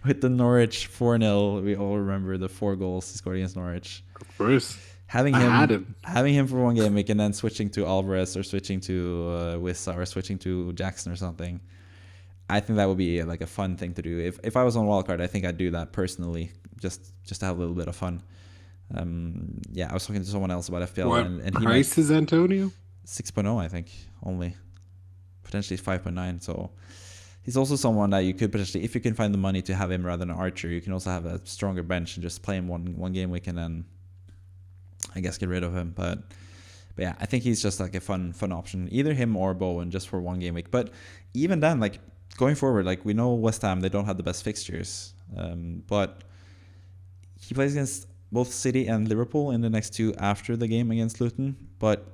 With the Norwich 4-0, we all remember the 4 goals he scored against Norwich. Of course. Having him for 1 game week and then switching to Alvarez or switching to Wissa or switching to Jackson or something, I think that would be like a fun thing to do. If I was on wildcard, I think I'd do that personally, just to have a little bit of fun. Yeah, I was talking to someone else about FPL. What and he price is Antonio? 6.0, I think, only. Potentially 5.9, so he's also someone that you could potentially, if you can find the money to have him rather than Archer, you can also have a stronger bench and just play him one game week and then I guess get rid of him. But yeah, I think he's just like a fun option. Either him or Bowen just for 1 game week. But even then, like going forward, like we know West Ham, they don't have the best fixtures. But he plays against both City and Liverpool in the next 2 after the game against Luton. But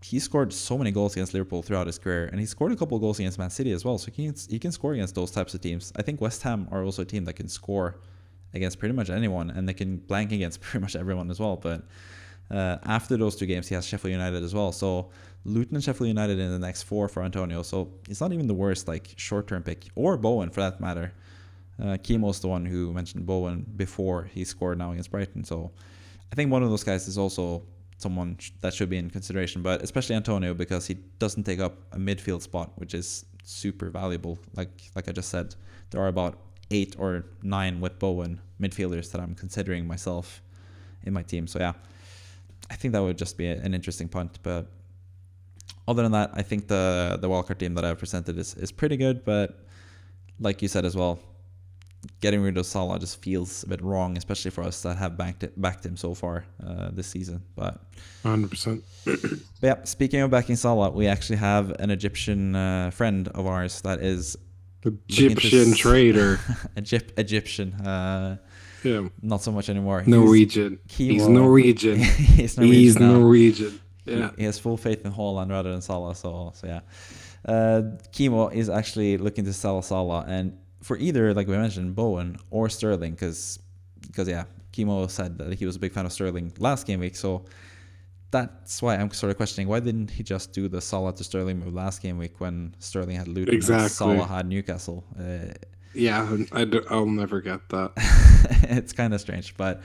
he scored so many goals against Liverpool throughout his career, and he scored a couple of goals against Man City as well. So he can score against those types of teams. I think West Ham are also a team that can score against pretty much anyone, and they can blank against pretty much everyone as well. But after those 2 games, he has Sheffield United as well. So Luton and Sheffield United in the next 4 for Antonio. So it's not even the worst like short-term pick, or Bowen for that matter. Kimo's the one who mentioned Bowen before he scored now against Brighton. So I think one of those guys is also someone that should be in consideration, but especially Antonio because he doesn't take up a midfield spot, which is super valuable. Like I just said, there are about 8 or 9 with Bowen midfielders that I'm considering myself in my team. So yeah, I think that would just be an interesting punt. But other than that, I think the wildcard team that I've presented is pretty good. But like you said as well, getting rid of Salah just feels a bit wrong, especially for us that have backed him so far this season. But 100%. But yeah, speaking of backing Salah, we actually have an Egyptian friend of ours that is Egyptian trader. Egyptian. Yeah. Not so much anymore. Norwegian. He's Norwegian. He's Norwegian. He's Norwegian. Yeah. He has full faith in Haaland rather than Salah. So yeah. Kimo is actually looking to sell Salah, and for either, like we mentioned, Bowen or Sterling, because yeah, Kimo said that he was a big fan of Sterling last game week, so that's why I'm sort of questioning why didn't he just do the Salah to Sterling move last game week when Sterling had Luton and Salah had Newcastle. Yeah, I'll never get that. It's kind of strange, but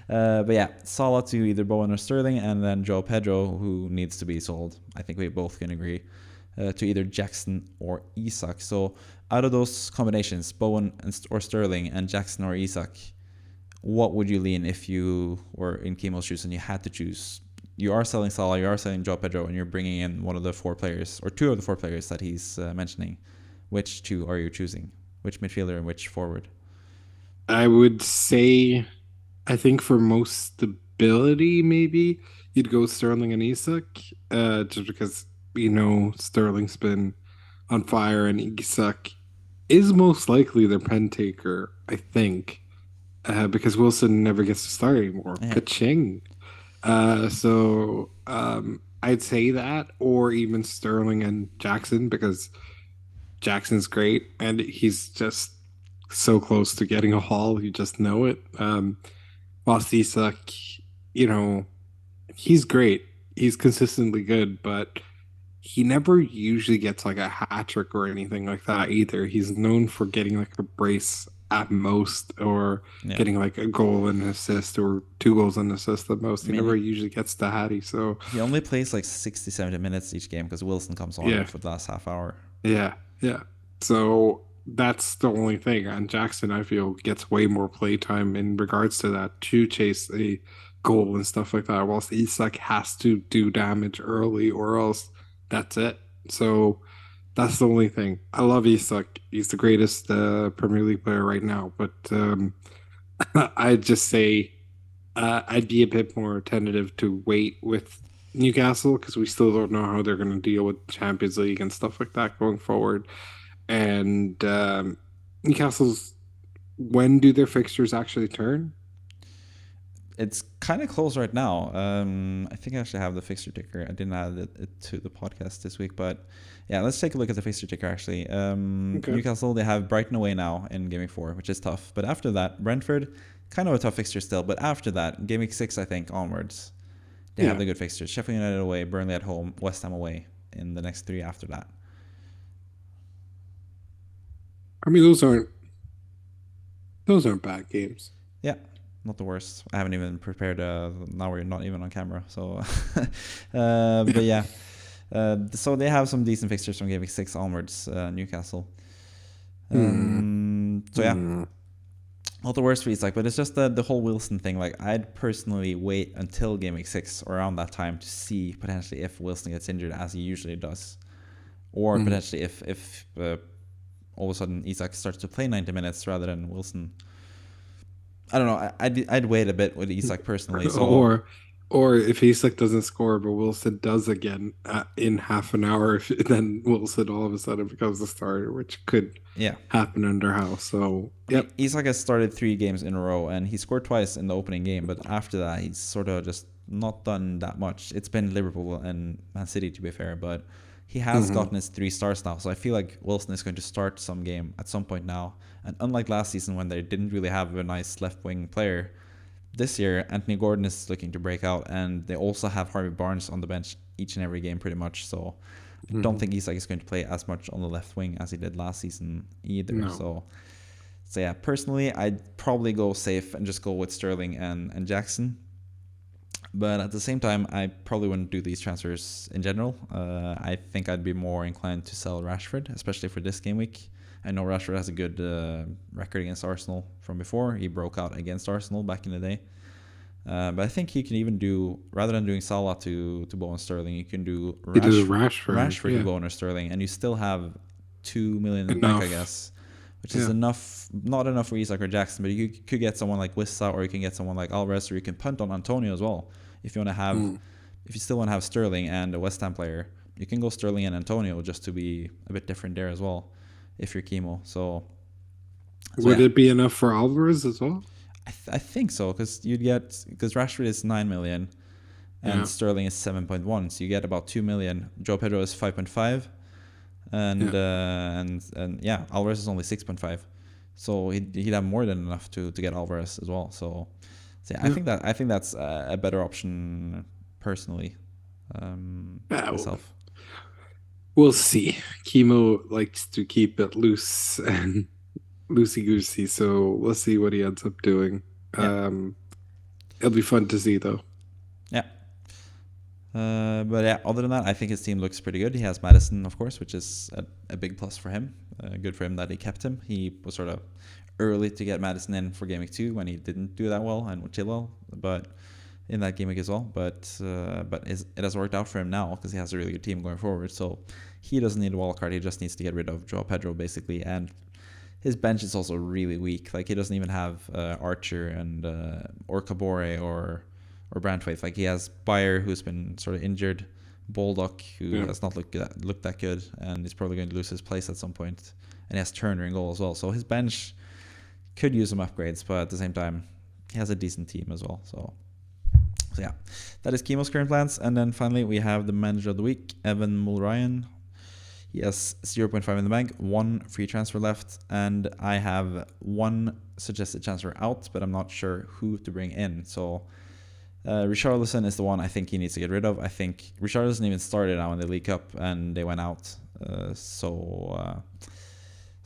yeah, Salah to either Bowen or Sterling, and then Joe Pedro, who needs to be sold. I think we both can agree. to either Jackson or Isak. So out of those combinations, Bowen or Sterling and Jackson or Isak, what would you lean if you were in Kimo's shoes and you had to choose? You are selling Salah, you are selling Joe Pedro, and you're bringing in one of the 4 players, or 2 of the 4 players that he's mentioning. Which 2 are you choosing? Which midfielder and which forward? I would say, I think for most stability, maybe you'd go Sterling and Isak, just because Sterling's been on fire and Isak is most likely their pen taker, I think, because Wilson never gets to start anymore. Yeah. Ka-ching. I'd say that, or even Sterling and Jackson, because Jackson's great and he's just so close to getting a haul. You just know it. Whilst Isak, he's great. He's consistently good, but he never usually gets like a hat trick or anything like that either. He's known for getting like a brace at most, or getting like a goal and an assist, or 2 goals and an assist at most. He never usually gets the hattie. So he only plays like 60, 70 minutes each game because Wilson comes on for the last half hour. Yeah. So that's the only thing. And Jackson, I feel, gets way more play time in regards to that, to chase a goal and stuff like that, whilst Isak has to do damage early or else that's it. So that's the only thing. I love Isak. He's the greatest Premier League player right now. But I'd just say I'd be a bit more tentative to wait with Newcastle, because we still don't know how they're going to deal with Champions League and stuff like that going forward. And Newcastle's, when do their fixtures actually turn? It's kind of close right now. I think I actually have the fixture ticker. I didn't add it to the podcast this week, but yeah, let's take a look at the fixture ticker actually. Okay. Newcastle, they have Brighton away now in Game Week 4, which is tough. But after that, Brentford, kind of a tough fixture still. But after that, Game Week 6, I think, onwards, they have the good fixtures. Sheffield United away, Burnley at home, West Ham away in the next 3 after that. I mean, those aren't bad games. Yeah. Not the worst. I haven't even prepared. Now we're not even on camera. So, but yeah. So they have some decent fixtures from Game Week 6 onwards, Newcastle. So yeah, not the worst for Isak, but it's just the whole Wilson thing. Like, I'd personally wait until Game Week 6 or around that time to see potentially if Wilson gets injured, as he usually does, or potentially if all of a sudden Isak starts to play 90 minutes rather than Wilson. I don't know. I'd wait a bit with Isak personally. So. Or if Isak doesn't score, but Wilson does again in half an hour, then Wilson all of a sudden becomes the starter, which could happen under House. So, yep. Isak has started 3 games in a row, and he scored twice in the opening game, but after that, he's sort of just not done that much. It's been Liverpool and Man City, to be fair, but he has gotten his 3 stars now. So I feel like Wilson is going to start some game at some point now. And unlike last season, when they didn't really have a nice left-wing player, this year, Anthony Gordon is looking to break out, and they also have Harvey Barnes on the bench each and every game pretty much. So I don't think Isak is going to play as much on the left wing as he did last season either. No. So yeah, personally, I'd probably go safe and just go with Sterling and Jackson. But at the same time, I probably wouldn't do these transfers in general. I think I'd be more inclined to sell Rashford, especially for this game week. I know Rashford has a good record against Arsenal from before. He broke out against Arsenal back in the day. But I think he can even do, rather than doing Salah to Bowen Sterling, you can do Rashford to Bowen or Sterling, and you still have 2 million in the bank, I guess, which is enough, not enough for Isak or Jackson, but you could get someone like Wissa, or you can get someone like Alvarez, or you can punt on Antonio as well. If you want to have, if you still want to have Sterling and a West Ham player, you can go Sterling and Antonio just to be a bit different there as well, if you're Kimo. So would it be enough for Alvarez as well? I think so, because Rashford is 9 million and Sterling is 7.1, so you get about 2 million. Joe Pedro is 5.5, and Alvarez is only 6.5, so he'd have more than enough to get Alvarez as well. So I think that's a better option personally. Myself. We'll see. Kimo likes to keep it loose and loosey-goosey, so we'll see what he ends up doing. It'll be fun to see, though. Yeah. But yeah, other than that, I think his team looks pretty good. He has Madison, of course, which is a big plus for him. Good for him that he kept him. He was sort of early to get Madison in for Game Week 2 when he didn't do that well and Chilwell, but in that game week as well. But it has worked out for him now because he has a really good team going forward. So he doesn't need a wildcard. He just needs to get rid of Joao Pedro, basically. And his bench is also really weak. Like, he doesn't even have Archer and or Kabore or Brandtwaite. Like, he has Bayer, who's been sort of injured, Baldock, who has not looked that good, and he's probably going to lose his place at some point. And he has Turner in goal as well. So his bench could use some upgrades, but at the same time, he has a decent team as well. So yeah, that is Kimo's current plans. And then finally, we have the manager of the week, Evan Mulryan. He has 0.5 in the bank, 1 free transfer left, and I have 1 suggested transfer out, but I'm not sure who to bring in. So Richarlison is the one I think he needs to get rid of. I think Richarlison even started now in the League Cup, and they went out. So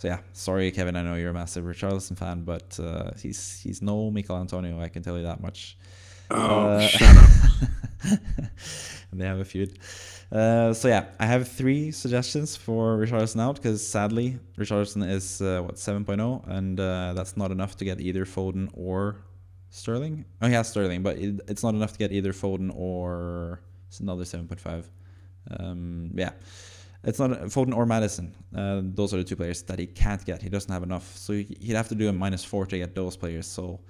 yeah, sorry, Kevin. I know you're a massive Richarlison fan, but he's no Mikel Antonio. I can tell you that much. Shut up. They have a feud. So yeah, I have 3 suggestions for Richarlison out because sadly Richarlison is 7.0, and that's not enough to get either Foden or Sterling. Oh, he has Sterling, but it's not enough to get either Foden or it's another 7.5. Yeah, it's not Foden or Madison. Those are the 2 players that he can't get. He doesn't have enough, so he'd have to do a -4 to get those players. So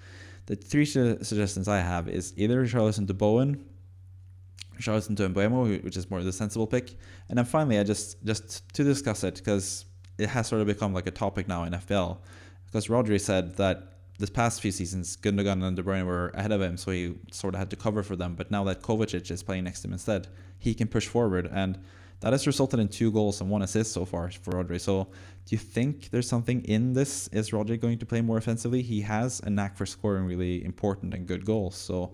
the 3 suggestions I have is either Richarlison to Bowen, Richarlison to Mbeumo, which is more the sensible pick, and then finally I just to discuss it because it has sort of become like a topic now in FPL, because Rodri said that this past few seasons Gundogan and De Bruyne were ahead of him, so he sort of had to cover for them, but now that Kovacic is playing next to him instead, he can push forward, and that has resulted in 2 goals and 1 assist so far for Rodri. So do you think there's something in this? Is Rodri going to play more offensively? He has a knack for scoring really important and good goals. So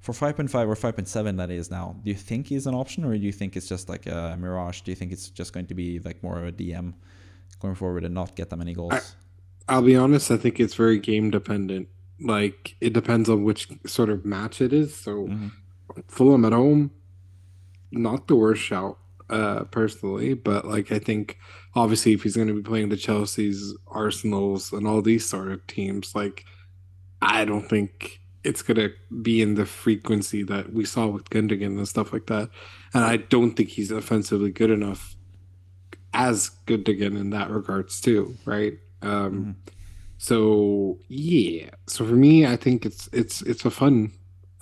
for 5.5 or 5.7 that is now, do you think he's an option, or do you think it's just like a mirage? Do you think it's just going to be like more of a DM going forward and not get that many goals? I'll be honest, I think it's very game dependent. Like, it depends on which sort of match it is. So Fulham at home, not the worst shout, personally, but like, I think obviously if he's going to be playing the Chelseas, Arsenals, and all these sort of teams, like, I don't think it's going to be in the frequency that we saw with Gundogan and stuff like that. And I don't think he's offensively good enough as Gundogan in that regards too, right? So yeah. So for me, I think it's a fun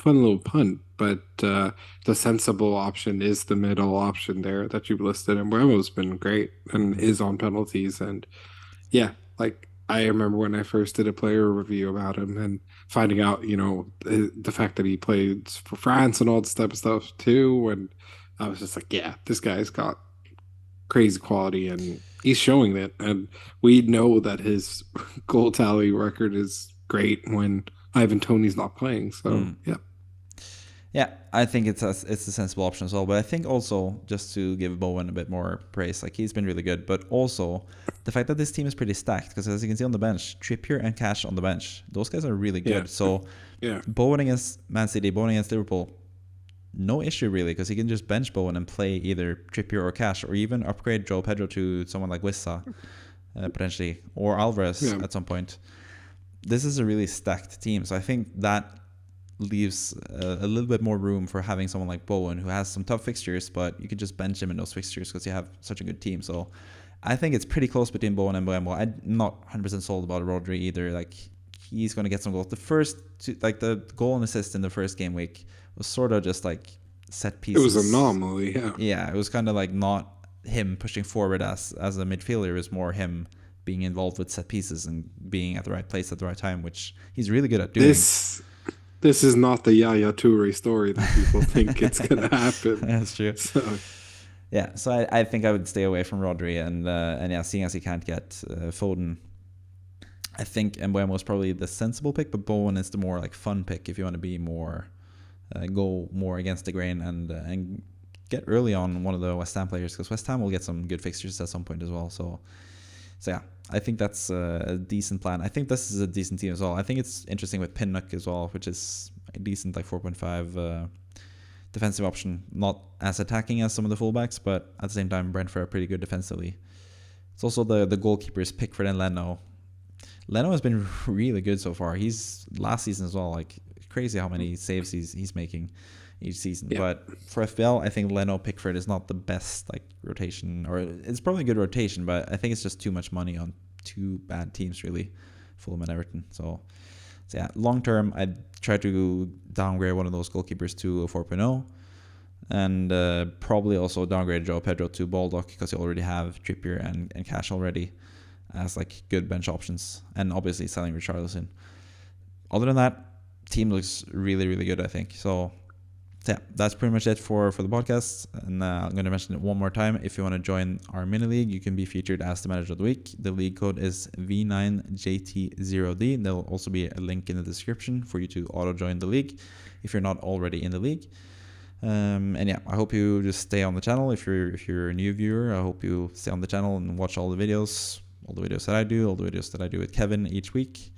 little punt, but the sensible option is the middle option there that you've listed, and Mbeumo's been great and is on penalties. And yeah, like, I remember when I first did a player review about him and finding out, the fact that he played for France and all this type of stuff too. And I was just like, yeah, this guy's got crazy quality and he's showing it. And we know that his goal tally record is great when Ivan Toney's not playing. So yeah. Yeah, I think it's a sensible option as well. But I think also, just to give Bowen a bit more praise, like, he's been really good. But also, the fact that this team is pretty stacked, because as you can see on the bench, Trippier and Cash on the bench, those guys are really good. Yeah. So Bowen against Man City, Bowen against Liverpool, no issue really, because he can just bench Bowen and play either Trippier or Cash, or even upgrade Joe Pedro to someone like Wissa, potentially, or Alvarez at some point. This is a really stacked team. So I think that leaves a little bit more room for having someone like Bowen, who has some tough fixtures, but you could just bench him in those fixtures because you have such a good team. So I think it's pretty close between Bowen and Mbeumo. I'm not 100% sold about Rodri either. Like, he's going to get some goals. The first the goal and assist in the first game week was sort of just like set pieces. It was an anomaly, yeah. Yeah, it was kind of like not him pushing forward as a midfielder. It was more him being involved with set pieces and being at the right place at the right time, which he's really good at doing. This is not the Yaya Toure story that people think it's going to happen. That's true. So I think I would stay away from Rodri, and yeah, seeing as he can't get Foden, I think Mbeumo is probably the sensible pick, but Bowen is the more like fun pick if you want to be more go more against the grain and get early on one of the West Ham players, because West Ham will get some good fixtures at some point as well. So yeah, I think that's a decent plan. I think this is a decent team as well. I think it's interesting with Pinnock as well, which is a decent like 4.5 defensive option, not as attacking as some of the fullbacks, but at the same time, Brentford are pretty good defensively. It's also the goalkeepers, Pickford and Leno. Leno has been really good so far. He's last season as well, like crazy how many saves he's making each season. Yeah. But for FPL, I think Leno Pickford is not the best like rotation, or it's probably a good rotation, but I think it's just too much money on two bad teams really, Fulham and Everton. So yeah, long term, I'd try to downgrade one of those goalkeepers to a 4.0, and probably also downgrade Joao Pedro to Baldock because you already have Trippier and Cash already as like good bench options, and obviously selling Richarlison. Other than that, team looks really, really good, I think. So yeah, that's pretty much it for the podcast. And I'm going to mention it one more time. If you want to join our mini league, you can be featured as the manager of the week. The league code is V9JT0D. There'll also be a link in the description for you to auto join the league if you're not already in the league. And yeah, I hope you just stay on the channel. If you're a new viewer, I hope you stay on the channel and watch all the videos that I do, all the videos that I do with Kevin each week.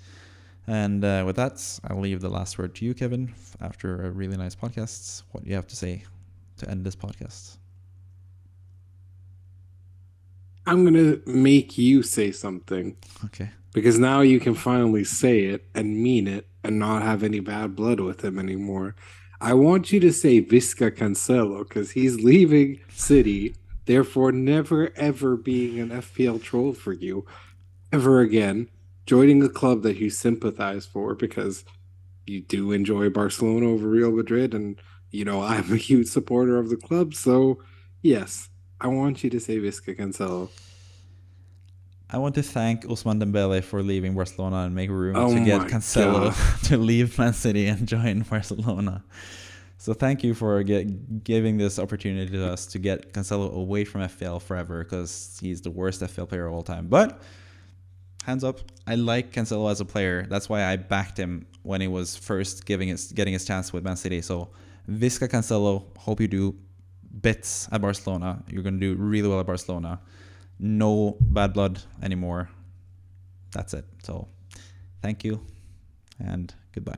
And with that, I'll leave the last word to you, Kevin, after a really nice podcast. What do you have to say to end this podcast? I'm going to make you say something. Okay. Because now you can finally say it and mean it and not have any bad blood with him anymore. I want you to say Visca Cancelo because he's leaving City, therefore never ever being an FPL troll for you ever again. Joining a club that you sympathize for because you do enjoy Barcelona over Real Madrid, and I'm a huge supporter of the club. So yes, I want you to say Visca Cancelo. I want to thank Ousmane Dembele for leaving Barcelona and make room to get Cancelo to leave Man City and join Barcelona. So thank you for giving this opportunity to us to get Cancelo away from FPL forever, because he's the worst FPL player of all time. But hands up, I like Cancelo as a player. That's why I backed him when he was first getting his chance with Man City. So Visca Cancelo, hope you do bits at Barcelona. You're going to do really well at Barcelona. No bad blood anymore. That's it. So thank you and goodbye.